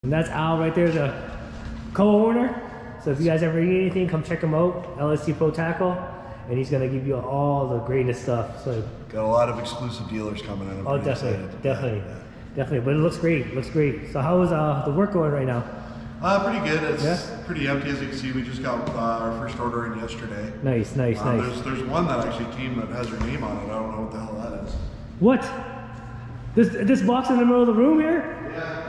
And that's Al right there, the co-owner. So if you guys ever need anything, come check him out, LST Pro Tackle, and he's gonna give you all the greatest stuff. So got a lot of exclusive dealers coming in. oh, definitely. But it looks great. So how is the work going right now? Pretty good. It's pretty empty, as you can see. We just got our first order in yesterday. Nice. There's one that actually came that has your name on it. I don't know what the hell that is. What? This box in the middle of the room here? Yeah.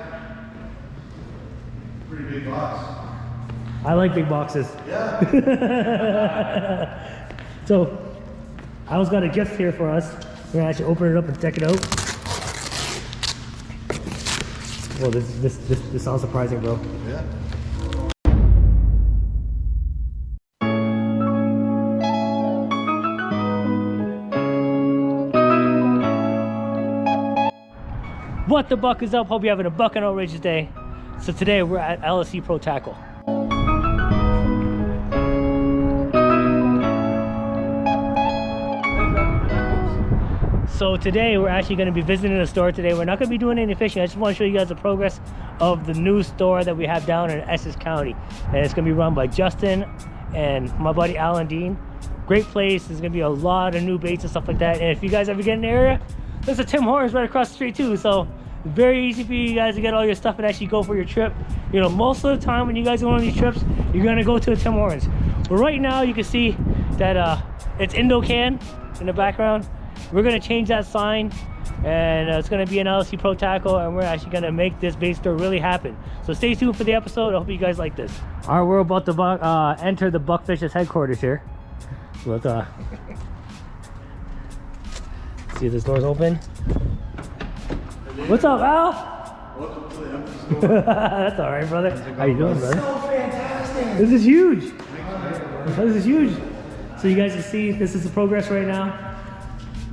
Pretty big box. I like big boxes. Yeah. So, Al's got a gift here for us. We're gonna actually open it up and check it out. Well, this sounds surprising, bro. Yeah. What the buck is up? Hope you're having a buck and outrageous day. So today we're at LST Pro Tackle. So today we're actually going to be visiting the store today. We're not going to be doing any fishing. I just want to show you guys the progress of the new store that we have down in Essex County. And it's going to be run by Justin and my buddy Alan Dean. Great place. There's going to be a lot of new baits and stuff like that. And if you guys ever get in the area, there's a Tim Hortons right across the street too. So very easy for you guys to get all your stuff and actually go for your trip. You know, most of the time when you guys go on these trips, you're going to go to a Tim Hortons. But right now you can see that it's Indocan in the background. We're going to change that sign, and it's going to be an LST Pro Tackle, and we're actually going to make this bait store really happen. So stay tuned for the episode. I hope you guys like this. All right, we're about to enter the Buckfish's headquarters here. So let's see if this door's open. What's up, Al? Welcome to the empty store. That's all right, brother. How you doing, brother? So fantastic. This is huge. This is huge. So you guys can see this is the progress right now.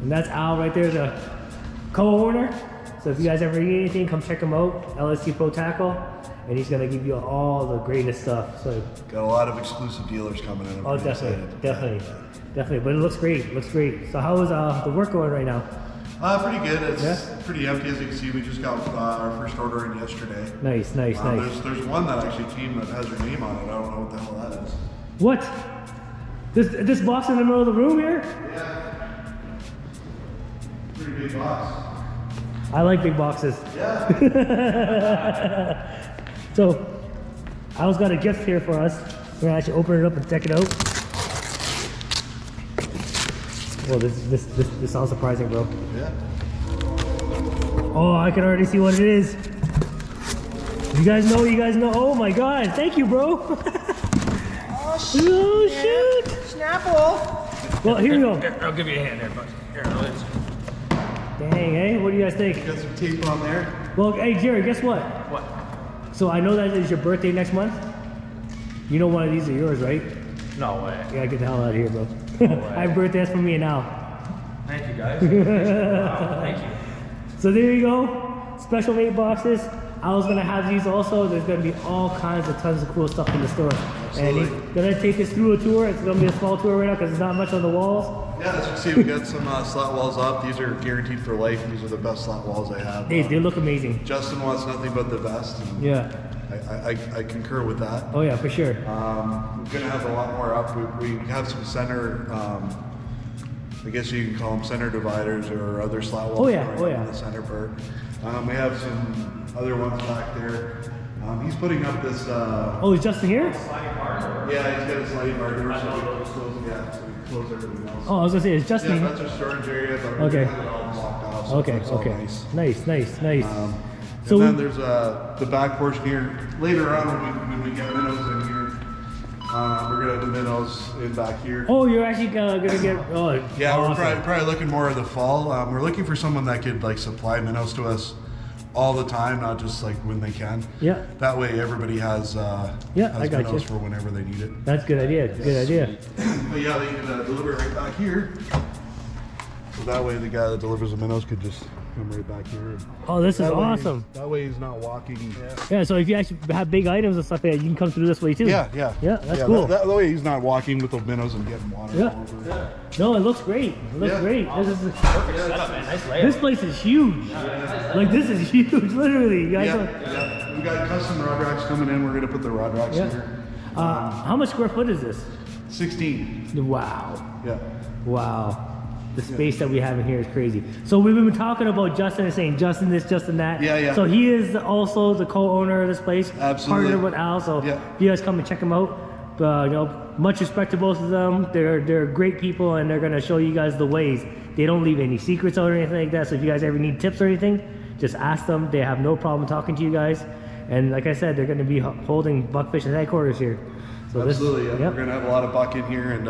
And that's Al right there, the co-owner. So if you guys ever need anything, come check him out, LST Pro Tackle, and he's gonna give you all the greatest stuff. So got a lot of exclusive dealers coming in. oh, definitely. But it looks great. So how is the work going right now? Pretty good. It's pretty empty, as you can see. We just got our first order in yesterday. Nice. There's one that actually came that has your name on it. I don't know what the hell that is. What? This box in the middle of the room here? Yeah. Pretty big box. I like big boxes. Yeah. So, Al's got a gift here for us. We're gonna actually open it up and check it out. Well, this sounds surprising, bro. Yeah. Oh, I can already see what it is. You guys know. Oh my God, thank you, bro. Oh, Oh shoot. Snapple. Well, here you go. Here, I'll give you a hand there, bud. Here, let's. Dang, hey, what do you guys think? Got some tape on there. Well, hey, Jerry, guess what? What? So I know that it's your birthday next month. You know one of these are yours, right? No way. You gotta get the hell out of here, bro. Happy birthday, that's for me and Al. Thank you, guys. Wow, thank you. So there you go. Special made boxes. I was gonna have these also. There's gonna be all kinds of tons of cool stuff in the store. Absolutely. And he's gonna take us through a tour. It's gonna be a small tour right now because there's not much on the walls. Yeah, as you can see, we got some slat walls up. These are guaranteed for life. These are the best slat walls I have. They look amazing. Justin wants nothing but the best. And Yeah. I concur with that. Oh yeah, for sure. We're gonna have a lot more up. We have some center, I guess you can call them center dividers or other slat walls. Oh yeah, right oh yeah. in the center part. We have some other ones back there. He's putting up this. Oh, is Justin here? Yeah, he's got a sliding bar door, so we close everything else. Oh, I was gonna say, is Justin Yeah, here? that's our storage area, but Okay. we have it all blocked off. So it's all nice. Nice. And then there's the back portion here. Later on, when we get minnows in here, we're gonna have the minnows in back here. Oh, you're actually gonna get. Oh, Yeah, awesome. we're probably looking more of the fall. We're looking for someone that could like supply minnows to us all the time, not just like when they can. Yeah. That way, everybody has I got minnows you. for whenever they need it. That's a good idea. But yeah, they can deliver it right back here. So that way, the guy that delivers the minnows could just come right back here. Oh, this is That way- awesome. That way he's not walking. Yeah, so if you actually have big items and stuff like that, you can come through this way too. Yeah. That's cool. That way he's not walking with the minnows and getting water Yeah. all over. No, it looks great. It looks Yeah. great. Perfect setup, man. Nice layout. This place is huge. Like this is huge, literally. You guys Yeah, don't- yeah. We got custom rod racks coming in. We're gonna put the rod racks Yeah. here. How much square foot is this? 16. Wow. Yeah. Wow. The space that we have in here is crazy. So we've been talking about Justin and saying Justin this, Justin that. Yeah. So he is also the co-owner of this place. Absolutely. Partnered with Al. So Yeah. if you guys come and check them out. Much respect to both of them. They're great people and they're gonna show you guys the ways. They don't leave any secrets out or anything like that. So if you guys ever need tips or anything, just ask them. They have no problem talking to you guys. And like I said, they're gonna be holding Buckfish's headquarters here. So Absolutely, this, yeah. yep. We're gonna have a lot of buck in here, and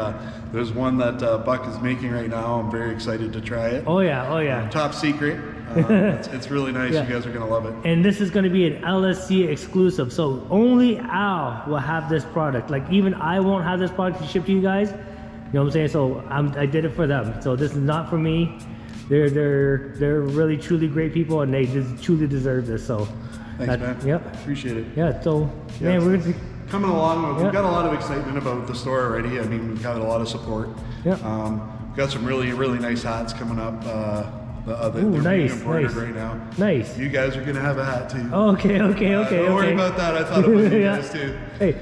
there's one that Buck is making right now. I'm very excited to try it. Oh yeah. Top secret. It's really nice. Yeah. You guys are gonna love it. And this is going to be an LSC exclusive, so only Al will have this product. Like even I won't have this product to ship to you guys. You know what I'm saying? So I did it for them. So this is not for me. They're really truly great people, and they just truly deserve this. So Thanks, man. Yep. Appreciate it. Yeah. So Yeah, man, we're it's gonna. coming along. Yeah. We've got a lot of excitement about the store already. I mean, we've got a lot of support. Yeah. We've got some really nice hats coming up. They're Ooh, being nice, imported nice. right now. Nice. You guys are gonna have a hat too. Okay. Don't worry about that. I thought about you Yeah. guys too. Hey,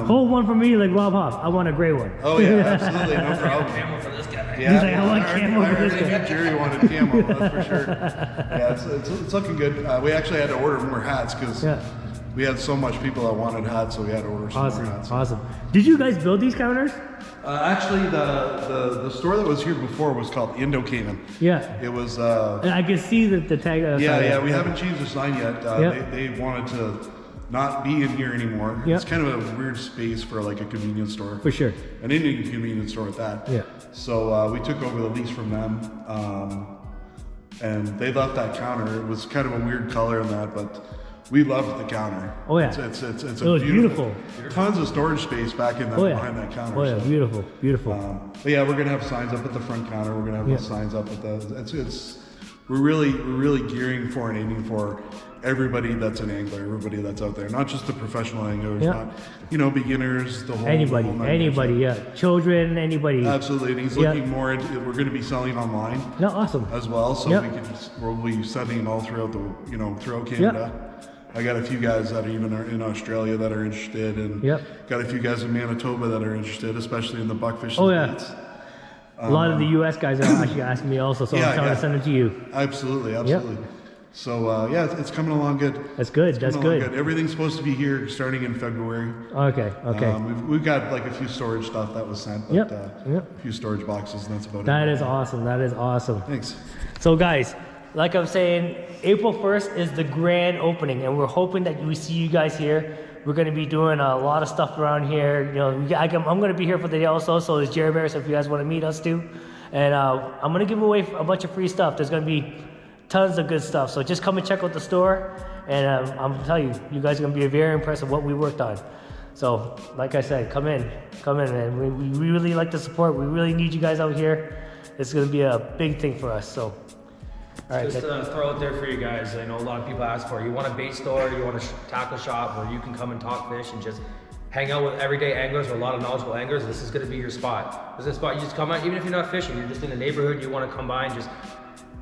hold one for me like Rob Hoff. I want a gray one. Oh yeah, absolutely, no problem. Camel for this guy. Yeah, He's like, I want already- camo I for this already guy. knew Jerry wanted camo, that's for sure. Yeah, it's looking good. We actually had to order more hats because Yeah. we had so much people that wanted hats, so we had to order some Awesome. more hats. Awesome. Did you guys build these counters? Actually, the store that was here before was called Indo-Canaan. Yeah. It was, And I can see the tag. yeah, we haven't changed the sign yet. Yeah. They wanted to not be in here anymore. Yeah. It's kind of a weird space for like a convenience store. For sure. An Indian convenience store at that. Yeah. So we took over the lease from them, and they left that counter. It was kind of a weird color in that, but we loved the counter. Oh, yeah. It's It a was beautiful. Tons of storage space back in that, Oh yeah. behind that counter. Oh yeah. so, Beautiful. Beautiful. but yeah, we're gonna have signs up at the front counter. We're gonna have Yeah. signs up at the. We're really gearing for and aiming for everybody that's an angler, everybody that's out there, not just the professional anglers, Yeah. not beginners, the whole Anybody. whole nine Anybody. yards. Yeah. Children. Anybody. Absolutely, and he's Yeah. looking more into. We're going to be selling online No. Awesome. as well, so Yep. we'll be sending all throughout throughout Canada. I got a few guys that are even in Australia that are interested, and Yep. got a few guys in Manitoba that are interested, especially in the buckfish. Oh, yeah. states. A lot of the U.S. guys are actually asking me also, so Yeah, I'm trying yeah. to send them to you. Absolutely. So yeah, it's coming along good. That's good. It's That's coming along good. Everything's supposed to be here starting in February. Okay. Okay. We've got like a few storage stuff that was sent, but Yep, yep. a few storage boxes, and that's about That it. is awesome. That is awesome. Thanks. So guys, like I'm saying, April 1st is the grand opening, and we're hoping that we see you guys here. We're going to be doing a lot of stuff around here. You know, I'm going to be here for the day also. So is Jerry Bear. So if you guys want to meet us too, and I'm going to give away a bunch of free stuff. There's going to be tons of good stuff. So just come and check out the store, and I'm telling you, you guys are going to be very impressed with what we worked on. So like I said, come in, and we really like the support. We really need you guys out here. It's going to be a big thing for us. So. All right, Just throw it there for you guys. I know a lot of people ask for it. You want a bait store, you want a tackle shop where you can come and talk fish and just hang out with everyday anglers or a lot of knowledgeable anglers. This is going to be your spot. This is a spot you just come out, even if you're not fishing, you're just in the neighborhood, you want to come by and just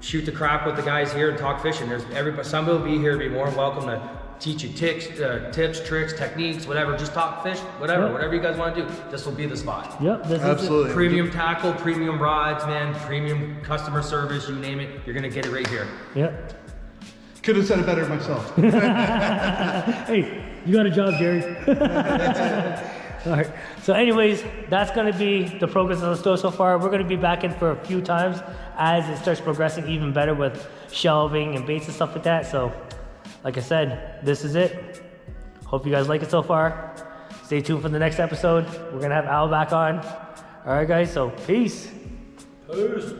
shoot the crap with the guys here and talk fishing. There's everybody, somebody will be here, be more than welcome to teach you tips, tricks, techniques, whatever. Just talk fish, whatever you guys want to do. This will be the spot. Yep, this Absolutely. Premium tackle, premium rods, man, premium customer service, you name it, you're gonna get it right here. is it. Yep. Could have said it better myself. Hey, you got a job, Jerry. All right. So anyways, that's going to be the progress of the store so far. We're going to be back in for a few times as it starts progressing even better with shelving and baits and stuff like that. So like I said, this is it. Hope you guys like it so far. Stay tuned for the next episode. We're going to have Al back on. All right, guys. So peace. Peace.